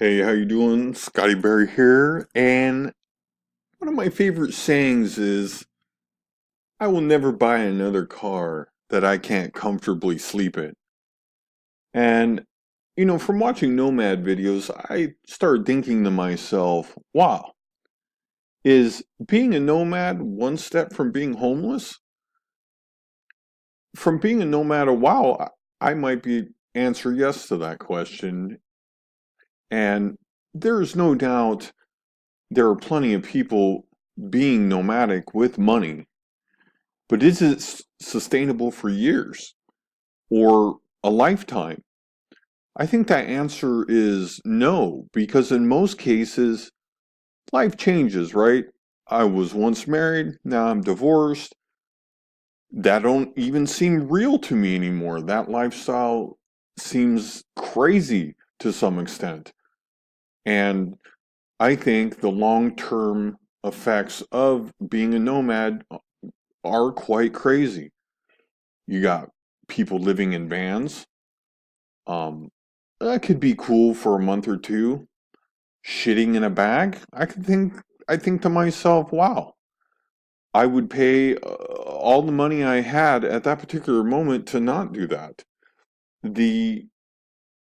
Hey, how you doing? Scotty Berry here, and one of my favorite sayings is, I will never buy another car that I can't comfortably sleep in. And, from watching Nomad videos, I started thinking to myself, wow, is being a nomad one step from being homeless? From being a nomad a while, I might be answer yes to that question. And there is no doubt there are plenty of people being nomadic with money, but is it sustainable for years or a lifetime? I think that answer is no, because in most cases, life changes, right? I was once married, now I'm divorced. That don't even seem real to me anymore. That lifestyle seems crazy to some extent. And I think the long-term effects of being a nomad are quite crazy. You got people living in vans. Um, that could be cool for a month or two. Shitting in a bag, I think to myself, wow, I would pay all the money I had at that particular moment to not do that. The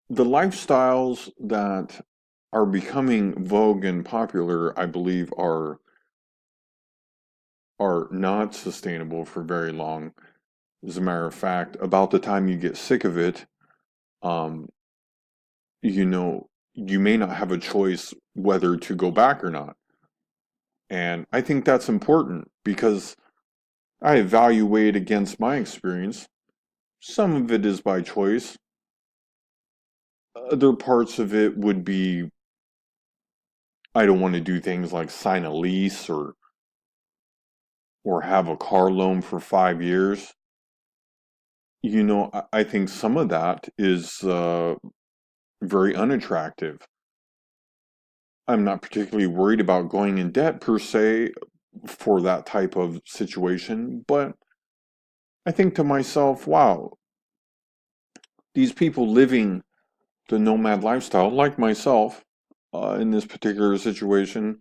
the lifestyles that are becoming vogue and popular, I believe, are not sustainable for very long. As a matter of fact, about the time you get sick of it, um, you may not have a choice whether to go back or not. And I think that's important because I evaluate against my experience. Some of it is by choice. Other parts of it would be I don't want to do things like sign a lease or have a car loan for 5 years. I think some of that is very unattractive. I'm not particularly worried about going in debt per se for that type of situation, but I think to myself, wow, these people living the nomad lifestyle, like myself, in this particular situation,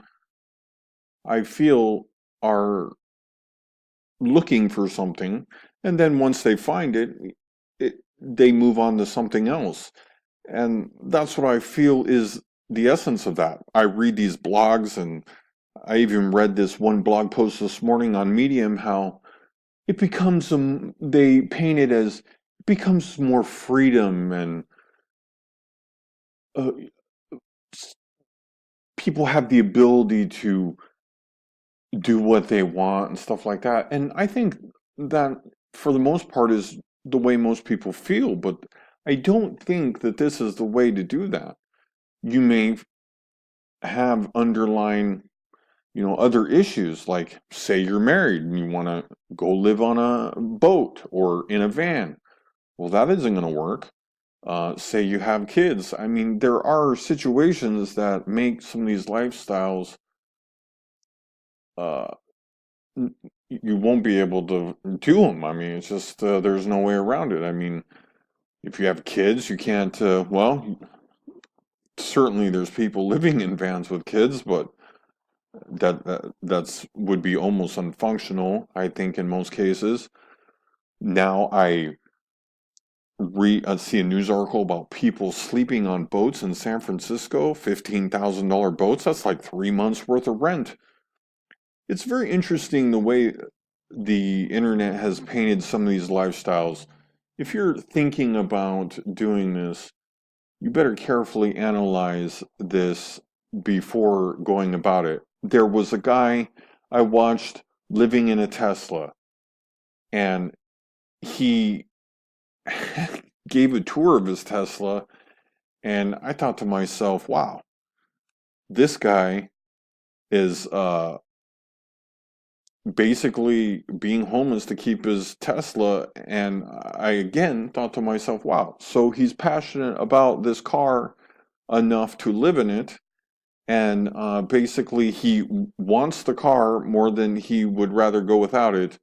I feel are looking for something, and then once they find they move on to something else. And that's what I feel is the essence of that. I read these blogs, and I even read this one blog post this morning on Medium how it becomes they paint it as it becomes more freedom and uh, people have the ability to do what they want and stuff like that. And I think that for the most part is the way most people feel, but I don't think that this is the way to do that. You may have underlying, other issues, like say you're married and you want to go live on a boat or in a van. Well, that isn't going to work. Say you have kids. I mean, there are situations that make some of these lifestyles uh, you won't be able to do them. I mean, it's just there's no way around it. I mean, if you have kids, you can't. Well, certainly there's people living in vans with kids, but that's would be almost unfunctional, I think, in most cases. Now I see a news article about people sleeping on boats in San Francisco, $15,000 boats. That's like 3 months worth of rent. It's very interesting the way the internet has painted some of these lifestyles. If you're thinking about doing this, you better carefully analyze this before going about it. There was a guy I watched living in a Tesla, and he gave a tour of his Tesla, and I thought to myself, wow, this guy is basically being homeless to keep his Tesla. And I again thought to myself, wow, so he's passionate about this car enough to live in it. And basically, he wants the car more than he would rather go without it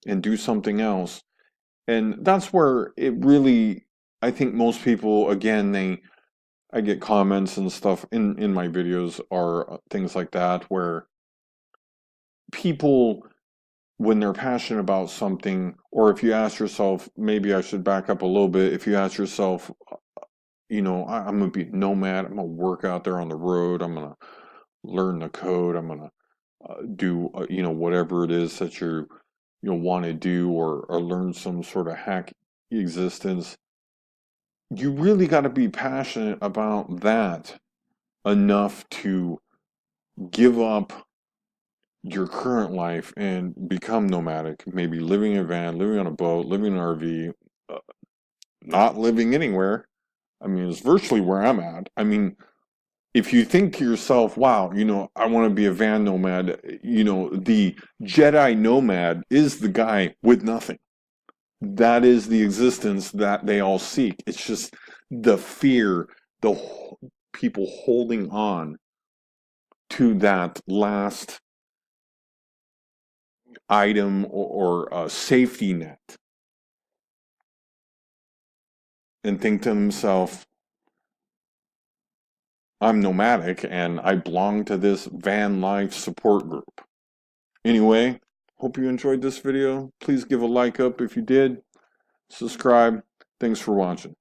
and do something else. And that's where it really, I think most people, again, I get comments and stuff in my videos are things like that, where people, when they're passionate about something, or if you ask yourself, maybe I should back up a little bit. If you ask yourself, I'm gonna be a nomad. I'm gonna work out there on the road. I'm gonna learn the code. I'm gonna do whatever it is that you'll want to do, or learn some sort of hack existence. You really got to be passionate about that enough to give up your current life and become nomadic. Maybe living in a van, living on a boat, living in an RV, uh, not living anywhere. I mean, it's virtually where I'm at. I mean, if you think to yourself, wow, I want to be a van nomad, the Jedi nomad is the guy with nothing. That is the existence that they all seek. It's just the fear, the people holding on to that last item, or safety net, and think to themselves, I'm nomadic and I belong to this van life support group. Anyway, hope you enjoyed this video. Please give a like up if you did. Subscribe. Thanks for watching.